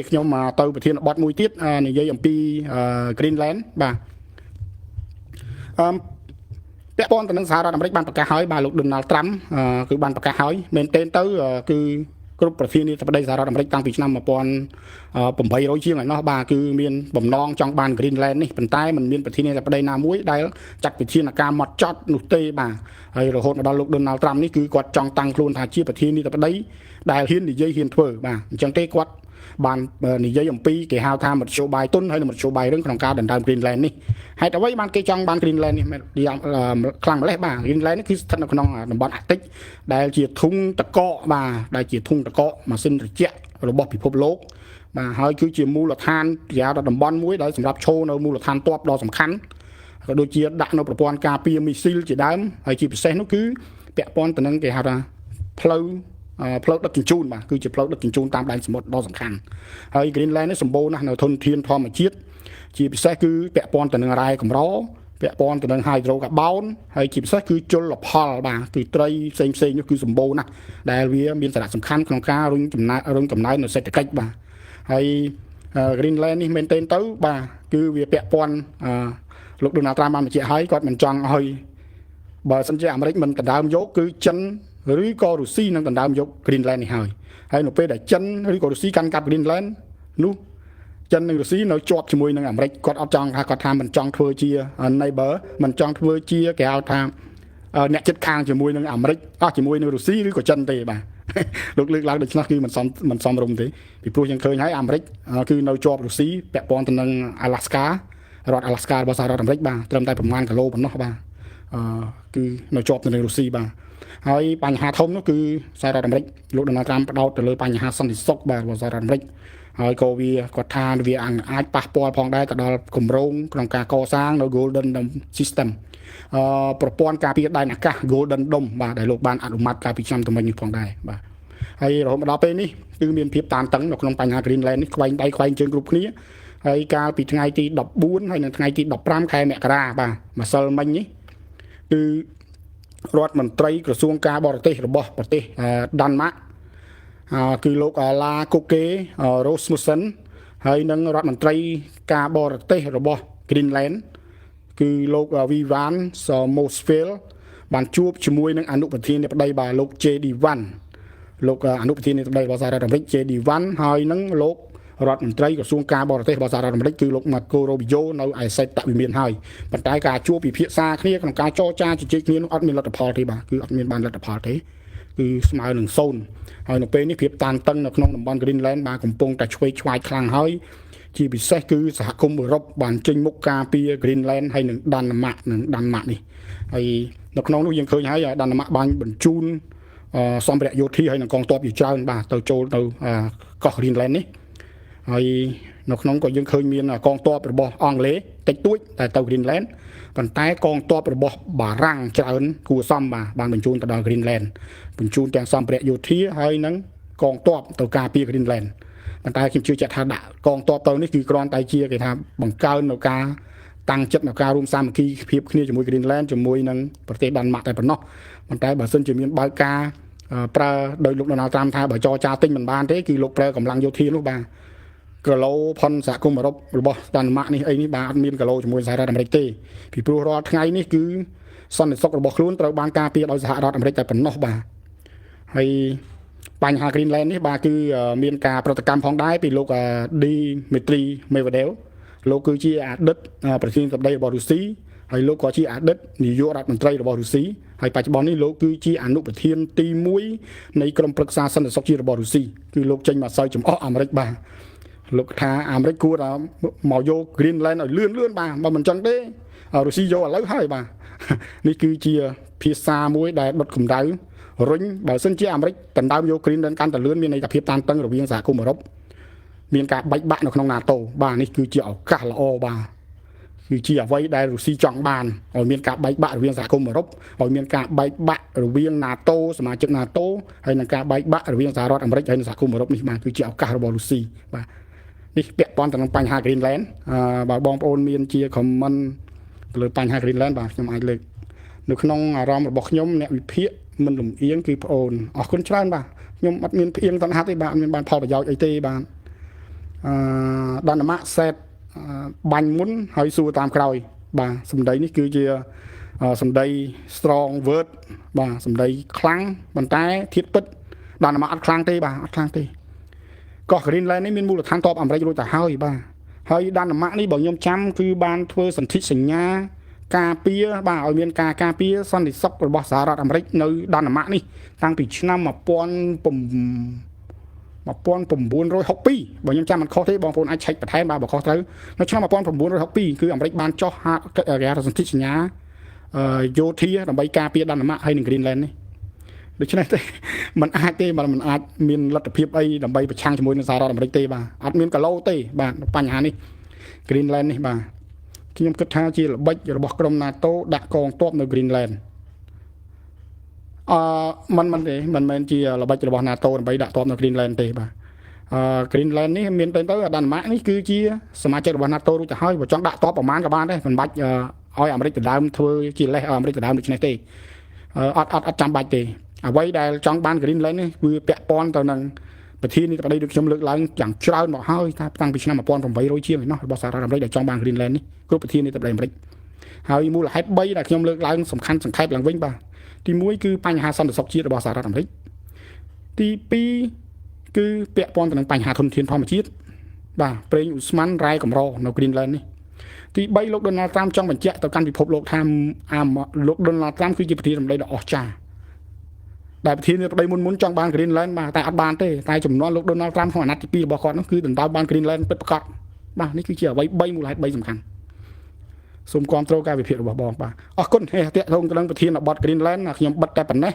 ខ្ញុំមកទៅប្រធានបទមួយទៀតនិយាយអំពី Greenland បាទពាក់ព័ន្ធទៅនឹងសហរដ្ឋអាមេរិកបានប្រកាសហើយបាទលោក Donald Trump គឺបានប្រកាសហើយមែនទែនទៅគឺគ្រប់ប្រធានាធិបតីសហរដ្ឋអាមេរិកតាំងពីឆ្នាំ1800ជាងហើយនោះបាទគឺមានបំណងចង់បាន Greenland នេះប៉ុន្តែมันមានប្រធានាធិបតីណាមួយដែលចាត់វិធានការម៉ត់ចត់នោះទេបាទហើយរហូតមកដល់លោក Donald Trump នេះគឺគាត់ចង់តាំងខ្លួនថាជាប្រធានាធិបតីដែលហ៊ាននិយាយហ៊ានធ្វើបាទអញ្ចឹងទេគាត់បាននិយាយអំពីគេហៅថាមធ្យោបាយទុនហើយនិងមធ្យោបាយរឿងក្នុងការដណ្ដើម Greenland នេះហេតុអ្វីបានគេចង់បាន Greenland នេះខ្លាំងម្លេះបាទ Greenland នេះគឺស្ថិតនៅក្នុងតំបន់អាកតិចដែលជាធុងតកកបាទដែលជាធុងតកកម៉ាស៊ីនត្រជាក់របស់ពិភពលោកបាទហើយគឺជាមូលដ្ឋានគេហៅថាតំបន់មួយដែលសម្រាប់ឈរនៅមូលដ្ឋានទ័ពដ៏សំខាន់ក៏ដូចជាដាក់នៅប្រព័ន្ធការពារមីស៊ីលជាដើមហើយជាពិសេសនោះគឺពាក់ព័ន្ធទៅនឹងគេហៅថាផ្លូវដឹកជញ្ជូនបាទគឺជាផ្លូវដឹកជញ្ជូនតាមដែនសមុទ្រដ៏សំខាន់ហើយ Greenland នេះសម្បូរណាស់នៅធនធានធម្មជាតិជាពិសេសគឺពាក់ព័ន្ធទៅនឹងរ៉ែកម្រពាក់ព័ន្ធទៅនឹង hydrocarbon ហើយជាពិសេសគឺជលផលបាទគឺត្រីផ្សេងៗនោះគឺសម្បូរណាស់ដែលវាមានសារៈសំខាន់ក្នុងការរុញកំណើននៅសេដ្ឋកិច្ចបាទហើយ Greenland នេះមែនទែនទៅបាទគឺវាពាក់ព័ន្ធលោក Donald Trump បានបញ្ជាក់ហើយគាត់មិនចង់ឲ្យបើសិនជាអាមេរិកមិនដណ្ដើមយកគឺចិនឬក៏រុស្ស៊ីនឹងដណ្ដើមយក Greenland នេះហើយនៅពេលដែលចិនឬក៏រុស្ស៊ីកាន់កាប់ Greenland នោះចិននិងរុស្ស៊ីនៅជាប់ជាមួយនឹងអាមេរិកគាត់អត់ចង់ថាគាត់ថាមិនចង់ធ្វើជា neighbor មិនចង់ធ្វើជាគេហៅថាអ្នកជិតខាងជាមួយនឹងអាមេរិកជាមួយនឹងរុស្ស៊ីឬក៏ចិនទេបាទលោកលើកឡើងដូច្នេះគឺមិនសមរម្យទេពីព្រោះយើងឃើញហើយអាមេរិកគឺនៅជាប់រុស្ស៊ីពាក់ព័ន្ធទៅនឹង Alaska រដ្ឋ Alaska របស់សហរដ្ឋអាមេរិកបាទត្រឹមតែប្រមាណគីឡូប៉ុណ្ណោះបាទគឺនៅជាប់ទៅនឹងរុស្ស៊ីបាទហើយបញ្ហាធំនោះគឺសហរដ្ឋអាមេរិកលោក Donald Trump ផ្ដោតទៅលើបញ្ហាសន្តិសុខបាទរបស់សហរដ្ឋអាមេរិកហើយក៏វាគាត់ថាវាអាចប៉ះពាល់ផងដែរទៅដល់គម្រោងក្នុងការកសាងនៅ Golden Dome System ប្រព័ន្ធការពារដែនអាកាស Golden Dome បាទដែលលោកបានអនុម័តកាលពីឆ្នាំថ្មីនេះផងដែរបាទហើយរហូតមកដល់ពេលនេះគឺមានភាពតានតឹងនៅក្នុងបញ្ហា Greenland នេះខ្វែងដៃខ្វែងជើងគ្រប់គ្នាហើយកាលពីថ្ងៃទី14ហើយនិងថ្ងៃទី15ខែមករាបាទម្សិលមិញនេះគឺរដ្ឋមន្ត្រីក្រសួងការបរទេសរបស់ប្រទេសដាន់ម៉ាក់គឺលោកឡាកូកេរ៉ូស្មូសិនហើយនិងរដ្ឋមន្ត្រីការបរទេសរបស់ Greenland គឺលោកវីវ៉ានសម៉ូស្ហ្វេលបានជួបជាមួយនឹងអនុប្រធានាធិបតីបាទលោក JD1 លោកអនុប្រធានាធិបតីរបស់សហរដ្ឋអាមេរិក JD1 ហើយនិងលោករដ្ឋមន្ត្រីក្រសួងការបរទេសរបស់សហរដ្ឋអាមេរិកគឺលោក Marco Rubio នៅឯសេតតវិមានហើយប៉ុន្តែការជួបពិភាក្សាគ្នាក្នុងការចរចាជជែកគ្នានោះអត់មានលទ្ធផលទេបាទគឺអត់មានបានលទ្ធផលទេគឺស្មើនឹង0ហើយនៅពេលនេះភាពតានតឹងនៅក្នុងតំបន់ Greenland បាទកំពុងតែឆ្វេងឆ្វាយខ្លាំងហើយជាពិសេសគឺសហគមន៍អឺរ៉ុបបានចេញមុខការពារ Greenland ហើយនឹងដាន់ម៉ាក់នេះហើយនៅក្នុងនោះយើងឃើញហើយដាន់ម៉ាក់បានបញ្ជូនសម្ភារៈយោធាហើយនឹងកងទ័ពជាច្រើនបាទទៅចូលទៅកោះ Greenland នេះហើយនៅក្នុងក៏យើងឃើញមានកងទ័ពរបស់អង់គ្លេសតិចតួចតែទៅ Greenland ប៉ុន្តែកងទ័ពរបស់បារាំងច្រើនគួរសមបានបញ្ជូនទៅដល់ Greenland បញ្ជូនទាំងសម្ភារៈយោធាហើយនឹងកងទ័ពទៅការពារ Greenland ប៉ុន្តែខ្ញុំជឿជាក់ថាដាក់កងទ័ពទៅនេះគឺគ្រាន់តែជាគេថាបង្កើននៅការតាំងចិត្តនៅការរួមសាមគ្គីភាពគ្នាជាមួយ Greenland ជាមួយនឹងប្រទេសដាន់ម៉ាក់តែប៉ុណ្ណោះប៉ុន្តែបើសិនជាមានបើកការប្រើដោយលោក Donald Trump ថាបើចរចាទិញមិនបានទេគឺលោកប្រើកម្លាំងយោធានោះបាទគីឡូផុនសហគមន៍អឺរ៉ុបរបស់ដាន់ម៉ាក់នេះអីនេះបាទអត់មានគីឡូជាមួយសហរដ្ឋអាមេរិកទេពីព្រោះរាល់ថ្ងៃនេះគឺសន្តិសុខរបស់ខ្លួនត្រូវបានការពារដោយសហរដ្ឋអាមេរិកតែប៉ុណ្ណោះបាទហើយបញ្ហា Greenland នេះបាទគឺមានការប្រតិកម្មផងដែរពីលោក Dmitry Medvedev លោកគឺជាអតីតប្រធានាធិបតីរបស់រុស្ស៊ីហើយលោកក៏ជាអតីតនាយករដ្ឋមន្ត្រីរបស់រុស្ស៊ីហើយបច្ចុប្បន្ននេះលោកគឺជាអនុប្រធានទី1នៃក្រុមប្រឹក្សាសន្តិសុខជាតិរបស់រុស្ស៊ីគឺលោកចេញមកសើចចំអកអាមេរិកបាទលោកថាអាមេរិកគួរតែមកយក Greenland ឲ្យលឿនបាទបើមិនចឹងទេរុស្ស៊ីយកឥឡូវហើយបាទនេះគឺជាភាសាមួយដែលដុតកម្ដៅរុញបើសិនជាអាមេរិកដណ្ដើមយក Greenland កាន់តែលឿនមានន័យថាភាពតានតឹងរវាងសហគមន៍អឺរ៉ុបមានការបែកបាក់នៅក្នុង NATO បាទនេះគឺជាឱកាសល្អបាទគឺជាអ្វីដែលរុស្ស៊ីចង់បានឲ្យមានការបែកបាក់រវាងសហគមន៍អឺរ៉ុបឲ្យមានការបែកបាក់រវាង NATO សមាជិក NATO ហើយនឹងការបែកបាក់រវាងសហរដ្ឋអាមេរិកហើយនិងសហគមន៍អឺរ៉ុបនេះបាទគឺជាឱកាសរបស់រុស្ស៊ីបាទនេះពាក់ព័ន្ធទៅនឹងបញ្ហា Greenland បើបងប្អូនមានជា comment ទៅលើបញ្ហា Greenland បាទខ្ញុំអាចលើកនៅក្នុងអារម្មណ៍របស់ខ្ញុំអ្នកវិភាគមិនលំអៀងគឺប្អូនអរគុណច្រើនបាទខ្ញុំអត់មានផ្អៀងតណ្ហាទេបាទអត់មានបានផលប្រយោជន៍អីទេបាទ ដានម៉ាក់សេតបាញ់មុនហើយសួរតាមក្រោយបាទសម្ដីនេះគឺជាសម្ដី strong word បាទសម្ដីខ្លាំងប៉ុន្តែធៀបពិតដានម៉ាក់អត់ខ្លាំងទេបាទអត់ខ្លាំងទេកោះ Greenland នេះមានមូលដ្ឋានទ័ពអាមេរិករួចទៅហើយបាទហើយដានម៉ាក់នេះបើខ្ញុំចាំគឺបានធ្វើសន្ធិសញ្ញាការពារបាទឲ្យមានការការពារសន្តិសុខរបស់សហរដ្ឋអាមេរិកនៅដានម៉ាក់នេះតាំងពីឆ្នាំ1962បើខ្ញុំចាំមិនខុសទេបងប្អូនអាចឆែកបន្ថែមបាទបើខុសត្រូវនៅឆ្នាំ1962គឺអាមេរិកបានចុះសន្ធិសញ្ញាយោធាដើម្បីការពារដានម៉ាក់ហើយនិង Greenland នេះដូច្នេះទេมันអាចទេมันអាចមានលទ្ធភាពអីដើម្បីប្រឆាំងជាមួយនឹងសហរដ្ឋអាមេរិកទេបាទអត់មានកឡូទេបាទបញ្ហានេះ Greenland នេះបាទខ្ញុំគិតថាជាល្បិចរបស់ក្រុម NATO ដាក់កងទ័ពនៅ Greenland มันមិនមែនជាល្បិចរបស់ NATO ដើម្បីដាក់ទ័ពនៅ Greenland ទេបាទGreenland នេះមានទៅដានម៉ាក់នេះគឺជាសមាជិករបស់ NATO រួចទៅហើយបើចង់ដាក់ទ័ពប្រមាណក៏បានដែរមិនបាច់ឲ្យអាមេរិកដណ្ដើមធ្វើជាលេសឲ្យអាមេរិកដណ្ដើមដូច្នេះទេអត់ចាំបាច់ទេអ្វីដែលចង់បាន Greenland នេះគឺពាក់ព័ន្ធទៅនឹងប្រធានាធិបតីដូចខ្ញុំលើកឡើងយ៉ាងច្រើនមកហើយតាំងពីឆ្នាំ1800ជាងឯណោះរបស់សហរដ្ឋអាមេរិកដែលចង់បាន Greenland នេះគ្រប់ប្រធានាធិបតីអាមេរិកហើយមូលហេតុ3ដែលខ្ញុំលើកឡើងសំខាន់សង្ខេបឡើងវិញបាទទី1គឺបញ្ហាសន្តិសុខជាតិរបស់សហរដ្ឋអាមេរិកទី2គឺពាក់ព័ន្ធទៅនឹងបញ្ហាធនធានធម្មជាតិបាទប្រេងឧស្ម័នរ៉ែកម្រនៅ Greenland នេះទី3លោក Donald Trump ចង់បញ្ជាក់ទៅកាន់ពិភពលោកថាលោក Donald Trump គឺជាប្រធានាធិបតីដ៏អស្ចារ្យដែលប្រធានាធិបតីមុនចង់បាន Greenland បាទតែអត់បានទេតែចំនួនលោក Donald Trump ក្នុងអាណត្តិទី2របស់គាត់នោះគឺដណ្ដើមបាន Greenland ពិតប្រាកដបាទនេះគឺជាអ្វី3មូលហេតុ3សំខាន់សូមគាំទ្រការវិភាគរបស់បងបាទអរគុណតាក់ទងទៅនឹងប្រធានបទ Greenland ខ្ញុំបិទតែប៉ុណ្ណេះ